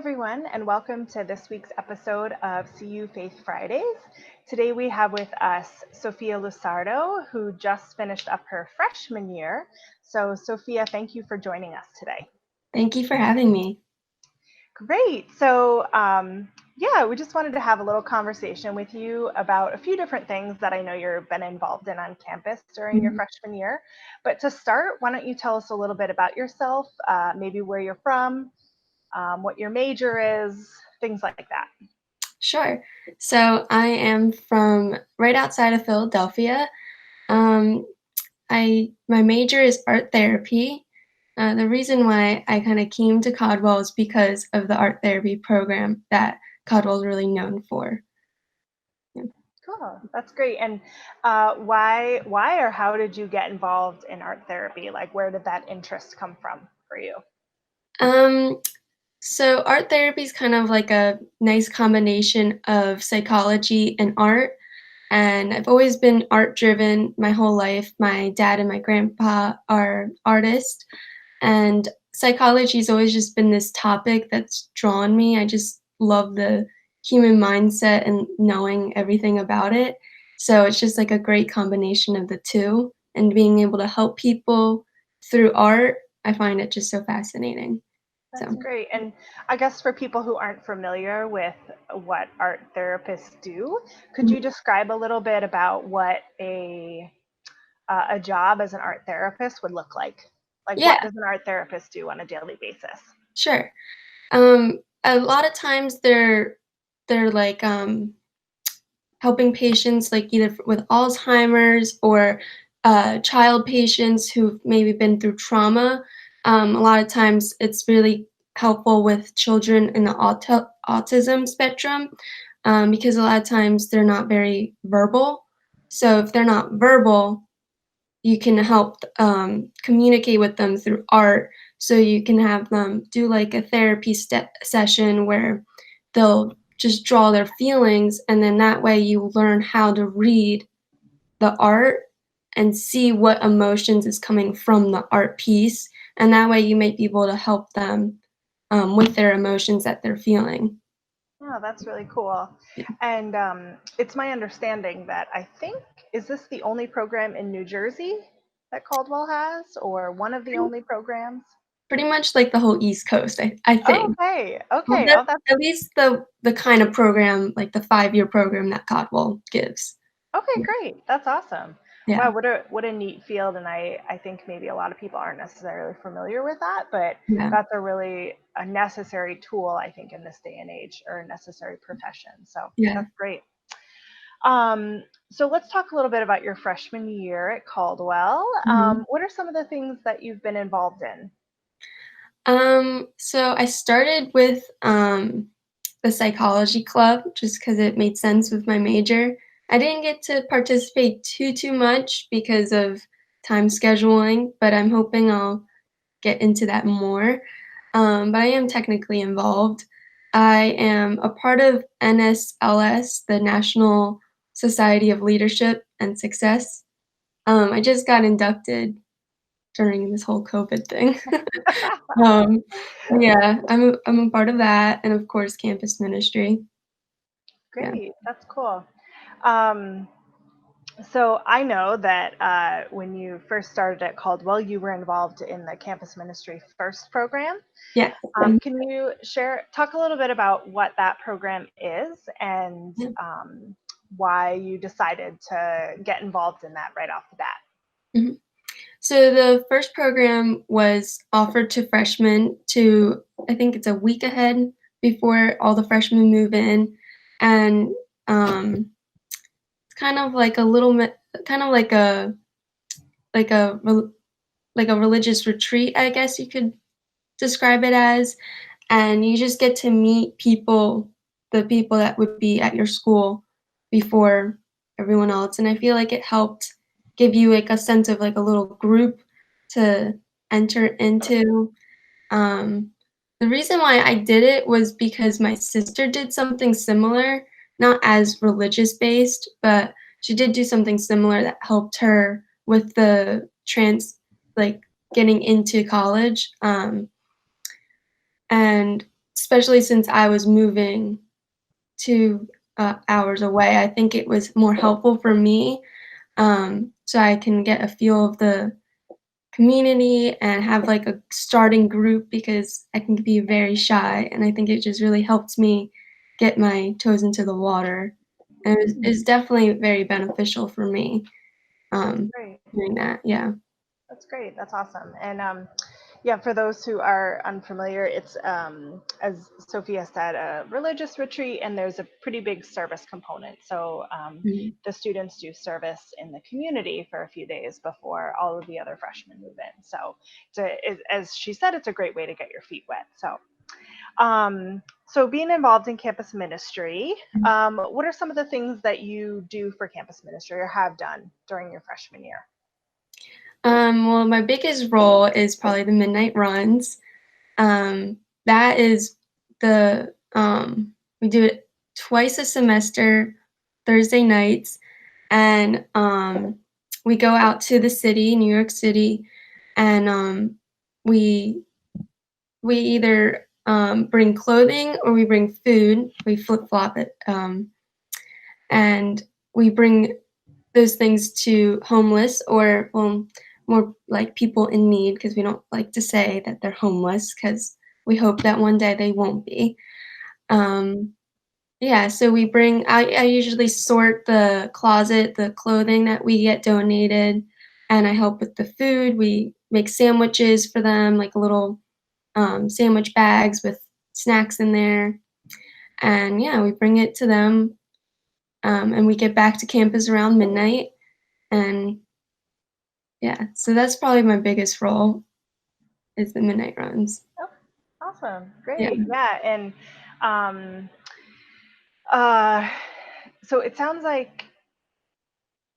everyone, and welcome to this week's episode of CU Faith Fridays. Today we have with us Sofia LoSardo, who just finished up her freshman year. So, Sophia, thank you for joining us today. Thank you for having me. Great. So, we just wanted to have a little conversation with you about a few different things that I know you've been involved in on campus during your Mhm. freshman year. But to start, why don't you tell us a little bit about yourself, maybe where you're from, what your major is, things like that. Sure. So I am from right outside of Philadelphia. Um, my major is art therapy. The reason why I kind of came to Caldwell is because of the art therapy program that Caldwell is really known for. Yeah. Cool, that's great. And why or how did you get involved in art therapy? Like, where did that interest come from for you? Um, so art therapy is kind of like a nice combination of psychology and art. And I've always been art driven my whole life. My dad and my grandpa are artists, and psychology's always just been this topic that's drawn me. I just love the human mindset and knowing everything about it. So it's just like a great combination of the two, and being able to help people through art, I find it just so fascinating. That's So, great. And I guess for people who aren't familiar with what art therapists do, could mhm. you describe a little bit about what a job as an art therapist would look like? Like, Yeah, what does an art therapist do on a daily basis? sure. A lot of times they're like helping patients like either with Alzheimer's or child patients who've maybe been through trauma. A lot of times it's really helpful with children in the autism spectrum because a lot of times they're not very verbal. So if they're not verbal, you can help communicate with them through art. So you can have them do like a therapy session where they'll just draw their feelings, and then that way you learn how to read the art and see what emotions is coming from the art piece, and that way you might be able to help them with their emotions that they're feeling. Oh, that's really cool. Yeah. And it's my understanding that is this the only program in New Jersey that Caldwell has, or one of the pretty, only programs? pretty much like the whole East Coast, I Oh, think. okay. Well, Okay. that's Oh, that's at least the kind of program, like the 5-year program that Codwell gives. okay. Great. That's awesome. Yeah, Wow, what a neat field, and I think maybe a lot of people aren't necessarily familiar with that, but yeah. that's a necessary tool, I think, in this day and age, or a necessary profession. So Yeah. that's great. Um, so let's talk a little bit about your freshman year at Caldwell. Mhm. What are some of the things that you've been involved in? So I started with the psychology club just because it made sense with my major. I didn't get to participate too much because of time scheduling, but I'm hoping I'll get into that more. But I am technically involved. I am a part of NSLS, the National Society of Leadership and Success. I just got inducted during this whole COVID thing. Um, yeah, I'm a part of that, and of course, campus ministry. Yeah. Great, that's cool. Um, so I know that when you first started at Caldwell, you were involved in the Campus Ministry First program. Yes. Can you talk a little bit about what that program is and Yeah. why you decided to get involved in that right off the bat? Mhm. So the first program was offered to freshmen to, I think it's a week ahead before all the freshmen move in, and it's kind of like a kind of like a rel- like a religious retreat, I guess you could describe it as, and you just get to meet people, the people that would be at your school before everyone else, and I feel like it helped give you, like, a sense of, like, a little group to enter into. Um, the reason why I did it was because my sister did something similar, not as religious based, but she did do something similar that helped her with the like, getting into college, and especially since I was moving 2, hours away, I think it was more helpful for me, so I can get a feel of the community and have, like, a starting group because I can be very shy, and I think it just really helped me get my toes into the water, and it's definitely very beneficial for me, um, Great. doing that, yeah. That's great. That's awesome. And yeah, for those who are unfamiliar, it's as Sophia said, a religious retreat, and there's a pretty big service component. So Mhm. the students do service in the community for a few days before all of the other freshmen move in. So, as she said, it's a great way to get your feet wet. So being involved in campus ministry, what are some of the things that you do for campus ministry or have done during your freshman year? Well, my biggest role is probably the midnight runs. Um, that is we do it twice a semester, Thursday nights, and we go out to the city, New York City, and we we either bring clothing or we bring food. We flip flop it, and we bring those things to homeless or, well, more like people in need because we don't like to say that they're homeless because we hope that one day they won't be. Um, yeah, so I usually sort the closet, the clothing that we get donated, and I help with the food. We make sandwiches for them, like little sandwich bags with snacks in there. And yeah, we bring it to them, and we get back to campus around midnight. And yeah, so that's probably my biggest role is the midnight runs. Oh, awesome. Yeah. Great. Yeah. And um, uh, so it sounds like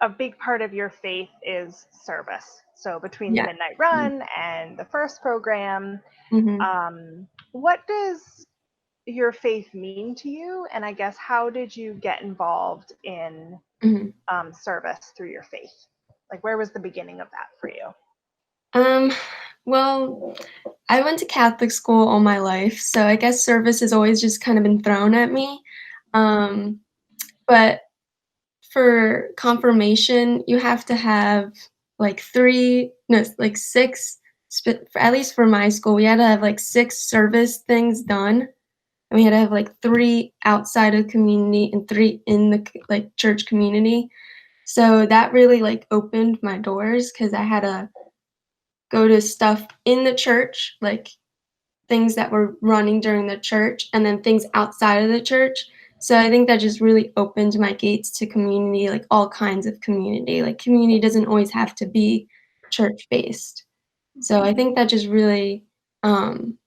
a big part of your faith is service. So between the Yeah. Midnight Run and the first program, Mhm. what does your faith mean to you? And I guess how did you get involved in Mhm. service through your faith? Like, where was the beginning of that for you? Um, well, I went to Catholic school all my life, so I guess service has always just kind of been thrown at me. Um, but for confirmation, you have to have like 3 no, like 6 at least for my school, we had to have like 6 service things done, and we had to have like 3 outside of community and 3 in the like church community. So that really like opened my doors because I had to go to stuff in the church, like things that were running during the church and then things outside of the church. So I think that just really opened my gates to community, like all kinds of community. Like community doesn't always have to be church based. So I think that just um,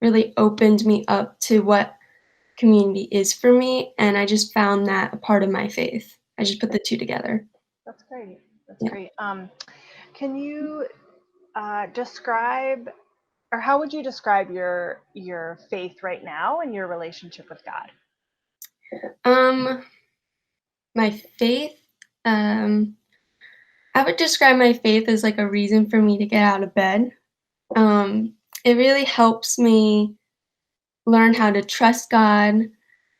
really opened me up to what community is for me, and I just found that a part of my faith. I just put the 2 together. That's great. That's Yeah. great. Can you describe, or how would you describe your faith right now and your relationship with God? Um, my faith, um, I would describe my faith as like a reason for me to get out of bed. Um, it really helps me learn how to trust God,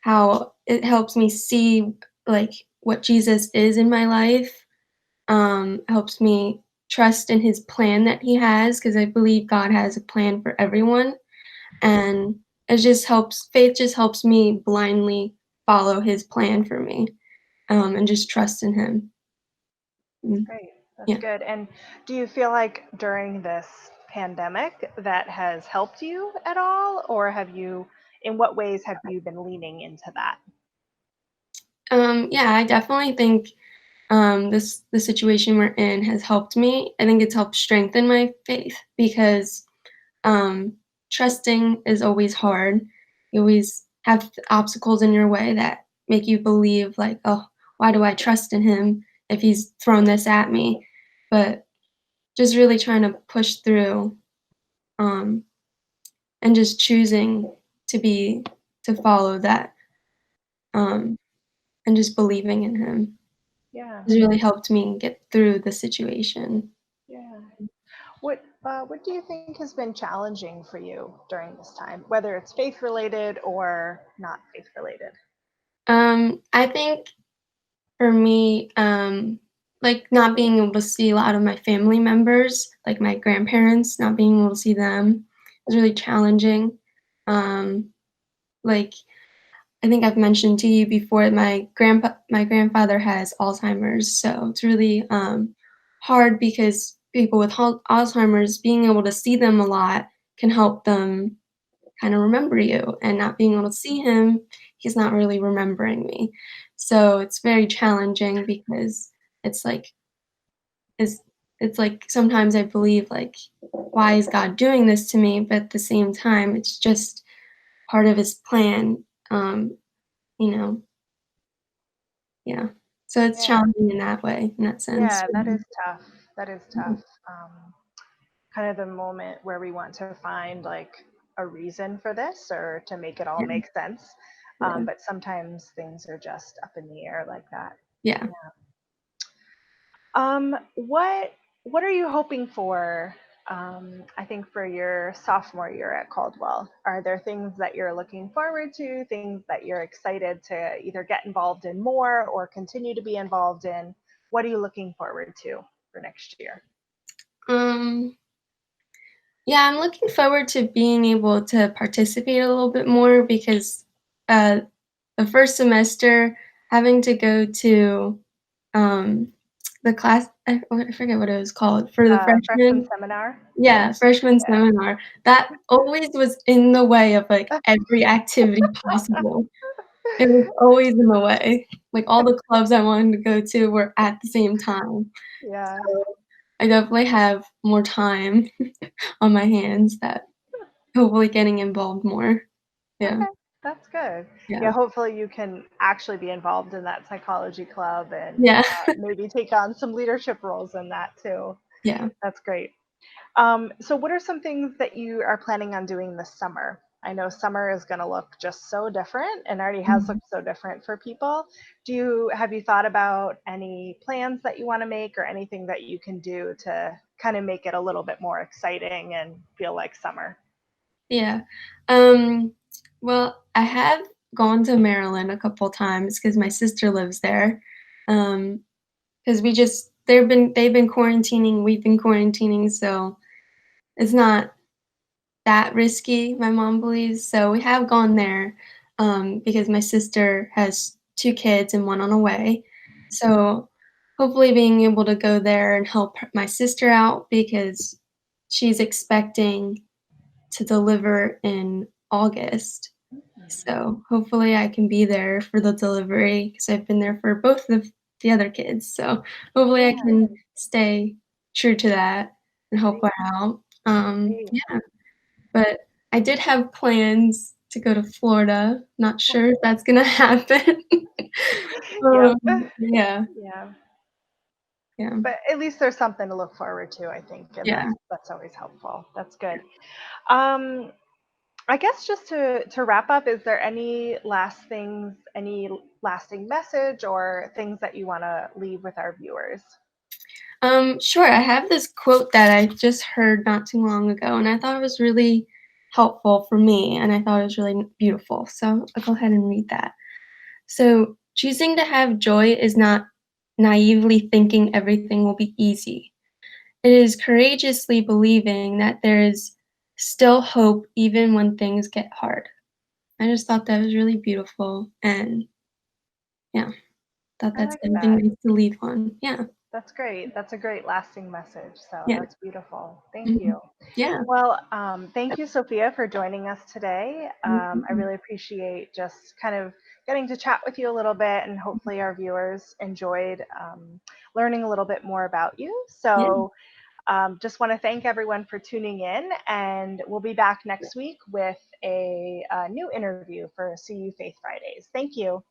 how it helps me see like what Jesus is in my life. Helps me trust in his plan that he has because I believe God has a plan for everyone. And it just helps faith just helps me blindly follow his plan for me, and just trust in him. That's Mm, great. That's yeah. good. And do you feel like during this pandemic that has helped you at all, or in what ways have you been leaning into that? Yeah, I definitely think the situation we're in has helped me. I think it's helped strengthen my faith because um, trusting is always hard. You always have obstacles in your way that make you believe, like, oh, why do I trust in him if he's thrown this at me? But just really trying to push through, um, and just choosing to be to follow that, um, and just believing in him Yeah. has really helped me get through the situation. Yeah. What do you think has been challenging for you during this time, whether it's faith related or not faith related? I think for me, like, not being able to see a lot of my family members, like my grandparents, not being able to see them is really challenging. Like, I think I've mentioned to you before, my grandfather has Alzheimer's, so it's really, hard because people with Alzheimer's, being able to see them a lot can help them kinda remember you, and not being able to see him, he's not really remembering me. So, it's very challenging because it's like is it's like sometimes I believe, like, "Why is God doing this to me?" But at the same time, it's just part of his plan, you know? Yeah. So, it's Yeah, challenging in that way, in that sense yeah, for that me. is tough. That is Yeah. tough. Kind of the moment where we want to find like a reason for this or to make it all Yeah, make sense. yeah, But sometimes things are just up in the air like that. yeah. What are you hoping for? I think for your sophomore year at Caldwell, are there things that you're looking forward to? Things that you're excited to either get involved in more or continue to be involved in? What are you looking forward to for next year? Um, yeah, I'm looking forward to being able to participate a little bit more because, uh, the first semester, having to go to, um, the class I forget what it was called, for the Freshman freshmen. seminar. Yeah, freshman seminar. That always was in the way of, like, every activity possible. It was always in the way. Like, all the clubs I wanted to go to were at the same time. Yeah. So, I definitely have more time on my hands that hopefully getting involved more. Yeah, Okay, that's good. yeah, Yeah, hopefully you can actually be involved in that psychology club and yeah, maybe take on some leadership roles in that too. yeah. That's great. So, what are some things that you are planning on doing this summer? I know summer is going to look just so different and already has Mhm. looked so different for people. Have you thought about any plans that you want to make or anything that you can do to kind of make it a little bit more exciting and feel like summer? Yeah. Um, well, I have gone to Maryland a couple times because my sister lives there. Because they've been quarantining, we've been quarantining, so it's not that risky, my mom believes, so we have gone there, because my sister has 2 kids and 1 on the way. So, hopefully being able to go there and help my sister out because she's expecting to deliver in August. So, hopefully I can be there for the delivery because 'cause I've been there for both of the other kids, so hopefully I Yeah, can stay true to that and help great, her out. great. Yeah, but I did have plans to go to Florida, not sure if that's gonna happen. Yep. Yeah, Yeah. yeah, But at least there's something to look forward to, I think, and yeah. that's always helpful. That's good. Um, I guess just to wrap up, is there any last things, any lasting message or things that you want to leave with our viewers? Sure, I have this quote that I just heard not too long ago, and I thought it was really helpful for me, and I thought it was really beautiful, so I'll go ahead and read that. So, choosing to have joy is not naively thinking everything will be easy. It is courageously believing that there is still hope even when things get hard. I just thought that was really beautiful, and yeah, thought I that's like something that. nice to leave on. Yeah, That's great. That's a great lasting message. So yeah, that's beautiful. Thank mhm, you. yeah, Well, thank you, Sophia, for joining us today. I mhm, really appreciate just kind of getting to chat with you a little bit, and hopefully our viewers enjoyed learning a little bit more about you. yeah, So, just want to thank everyone for tuning in, and we'll be back next week with a new interview for CU Faith Fridays. Thank you.